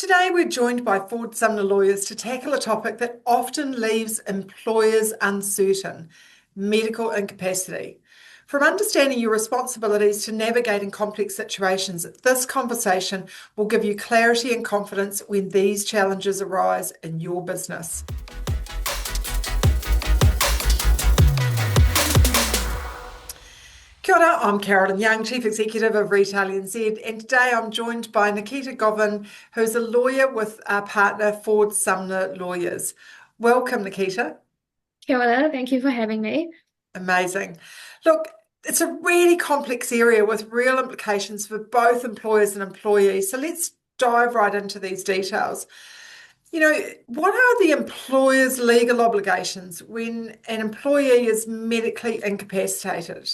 Today, we're joined by Ford Sumner Lawyers to tackle a topic that often leaves employers uncertain: medical incapacity. From understanding your responsibilities to navigating complex situations, this conversation will give you clarity and confidence when these challenges arise in your business. Kia ora, I'm Carolyn Young, Chief Executive of Retail NZ, and today I'm joined by Nikita Govind, who's a lawyer with our partner Ford Sumner Lawyers. Welcome, Nikita. Kia ora, thank you for having me. Amazing. Look, it's a really complex area with real implications for both employers and employees. So let's dive right into these details. What are the employer's legal obligations when an employee is medically incapacitated?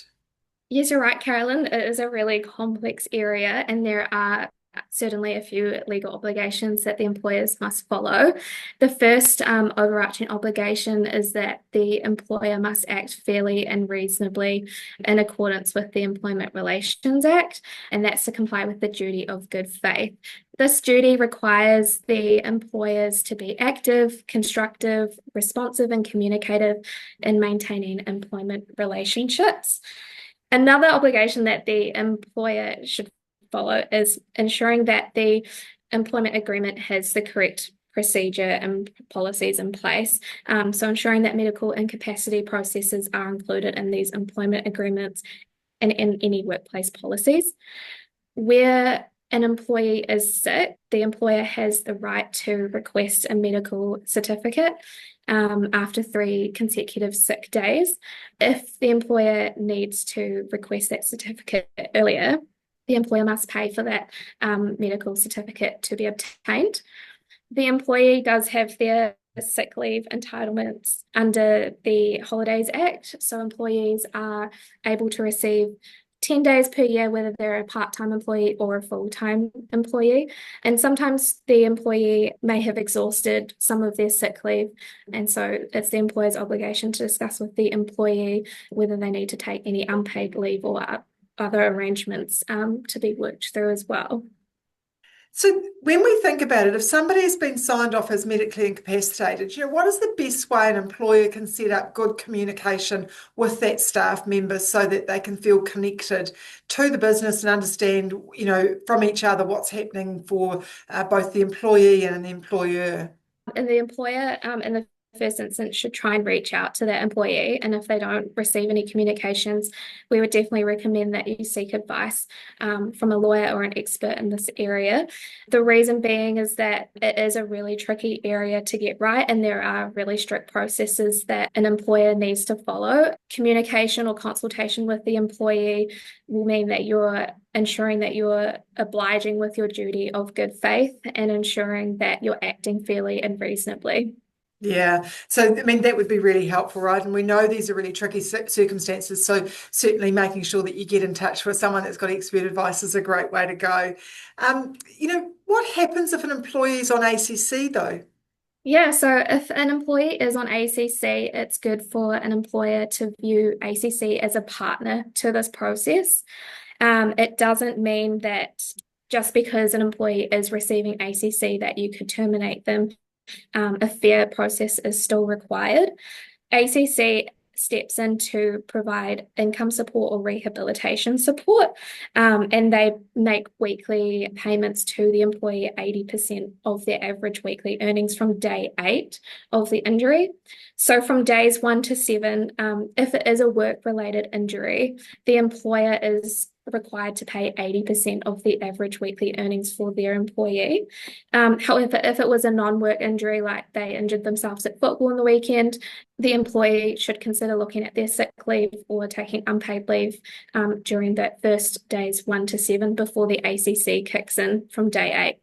Yes, you're right, Carolyn. It is a really complex area, and there are certainly a few legal obligations that the employers must follow. The first overarching obligation is that the employer must act fairly and reasonably in accordance with the Employment Relations Act, and that's to comply with the duty of good faith. This duty requires the employers to be active, constructive, responsive, and communicative in maintaining employment relationships. Another obligation that the employer should follow is ensuring that the employment agreement has the correct procedure and policies in place. So ensuring that medical incapacity processes are included in these employment agreements and in any workplace policies. Where an employee is sick, the employer has the right to request a medical certificate after 3 consecutive sick days. If the employer needs to request that certificate earlier, the employer must pay for that medical certificate to be obtained. The employee does have their sick leave entitlements under the Holidays Act. So employees are able to receive 10 days per year, whether they're a part-time employee or a full-time employee. And sometimes the employee may have exhausted some of their sick leave. And so it's the employer's obligation to discuss with the employee whether they need to take any unpaid leave or other arrangements to be worked through as well. So when we think about it, if somebody has been signed off as medically incapacitated, what is the best way an employer can set up good communication with that staff member so that they can feel connected to the business and understand, from each other what's happening for both the employee and the employer? And the employer, in the first instance, should try and reach out to that employee. And if they don't receive any communications, we would definitely recommend that you seek advice from a lawyer or an expert in this area. The reason being is that it is a really tricky area to get right, and there are really strict processes that an employer needs to follow. Communication or consultation with the employee will mean that you're ensuring that you're obliging with your duty of good faith and ensuring that you're acting fairly and reasonably. Yeah, so I mean, that would be really helpful, right? And we know these are really tricky circumstances. So certainly making sure that you get in touch with someone that's got expert advice is a great way to go. What happens if an employee is on ACC though? Yeah, so if an employee is on ACC, it's good for an employer to view ACC as a partner to this process. It doesn't mean that just because an employee is receiving ACC that you could terminate them. A fair process is still required. ACC steps in to provide income support or rehabilitation support, and they make weekly payments to the employee 80% of their average weekly earnings from day 8 of the injury. So from days 1 to 7, if it is a work-related injury, the employer is required to pay 80% of the average weekly earnings for their employee. However, if it was a non-work injury, like they injured themselves at football on the weekend, the employee should consider looking at their sick leave or taking unpaid leave during that first days 1 to 7 before the ACC kicks in from day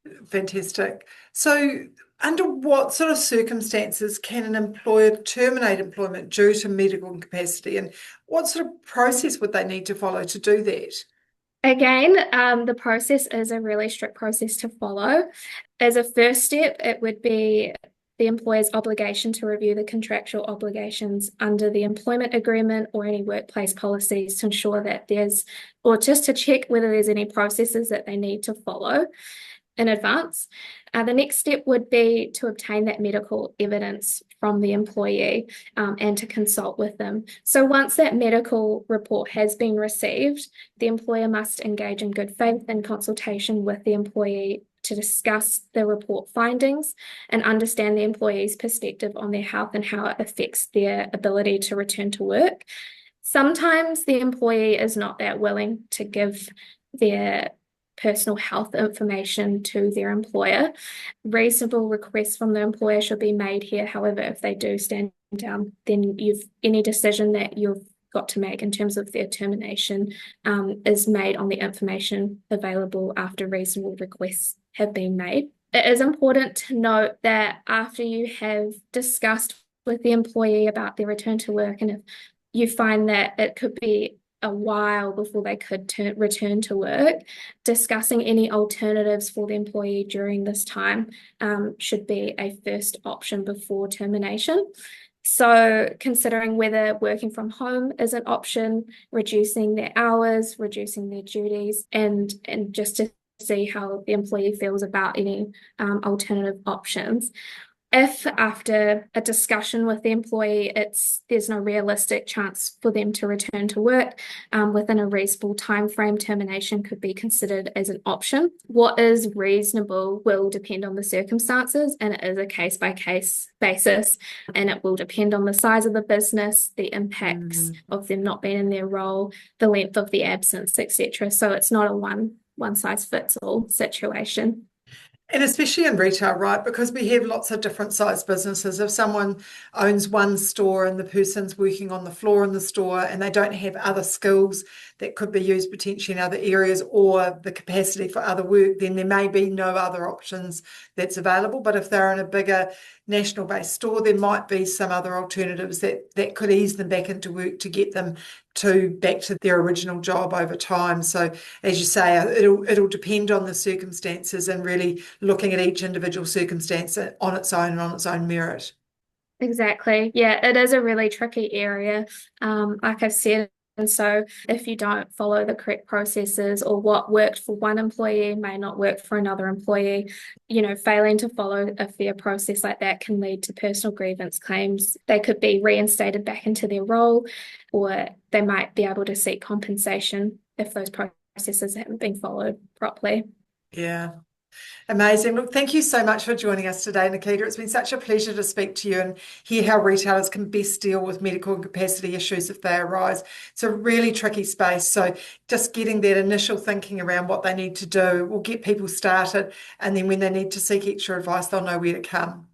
8. Fantastic. So, under what sort of circumstances can an employer terminate employment due to medical incapacity, and what sort of process would they need to follow to do that? Again, the process is a really strict process to follow. As a first step, it would be the employer's obligation to review the contractual obligations under the employment agreement or any workplace policies to ensure that or just to check whether there's any processes that they need to follow. in advance. The next step would be to obtain that medical evidence from the employee and to consult with them. So once that medical report has been received, the employer must engage in good faith and consultation with the employee to discuss the report findings and understand the employee's perspective on their health and how it affects their ability to return to work. Sometimes the employee is not that willing to give their personal health information to their employer. Reasonable requests from the employer should be made here. However, if they do stand down, then any decision that you've got to make in terms of their termination is made on the information available after reasonable requests have been made. It is important to note that after you have discussed with the employee about their return to work, and if you find that it could be a while before they could return to work, discussing any alternatives for the employee during this time should be a first option before termination. So considering whether working from home is an option, reducing their hours, reducing their duties, and just to see how the employee feels about any alternative options. If after a discussion with the employee, there's no realistic chance for them to return to work within a reasonable time frame, termination could be considered as an option. What is reasonable will depend on the circumstances, and it is a case-by-case basis, and it will depend on the size of the business, the impacts of them not being in their role, the length of the absence, etc. So it's not a one-size-fits-all situation. And especially in retail, right? Because we have lots of different sized businesses. If someone owns one store and the person's working on the floor in the store and they don't have other skills that could be used potentially in other areas or the capacity for other work, then there may be no other options that's available. But if they're in a bigger national based store, there might be some other alternatives that could ease them back into work to get them back to their original job over time. So as you say, it'll depend on the circumstances and really looking at each individual circumstance on its own and on its own merit. Exactly. Yeah, it is a really tricky area, like I've said. And so if you don't follow the correct processes, or what worked for one employee may not work for another employee, failing to follow a fair process like that can lead to personal grievance claims. They could be reinstated back into their role, or they might be able to seek compensation if those processes haven't been followed properly. Yeah. Amazing. Look, thank you so much for joining us today, Nikita. It's been such a pleasure to speak to you and hear how retailers can best deal with medical incapacity issues if they arise. It's a really tricky space. So just getting that initial thinking around what they need to do will get people started. And then when they need to seek extra advice, they'll know where to come.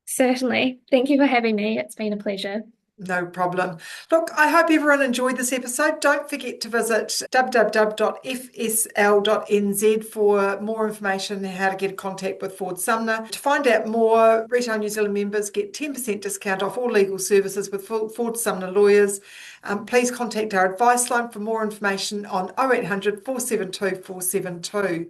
Certainly. Thank you for having me. It's been a pleasure. No problem. Look, I hope everyone enjoyed this episode. Don't forget to visit www.fsl.nz for more information on how to get in contact with Ford Sumner. To find out more, Retail New Zealand members get 10% discount off all legal services with Ford Sumner Lawyers. Please contact our advice line for more information on 0800 472 472.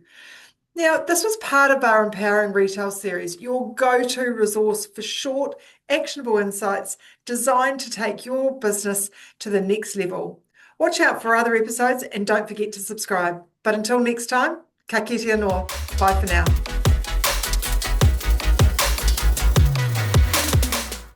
Now, this was part of our Empowering Retail series, your go-to resource for short, actionable insights designed to take your business to the next level. Watch out for other episodes and don't forget to subscribe. But until next time, ka kite anō. Bye for now.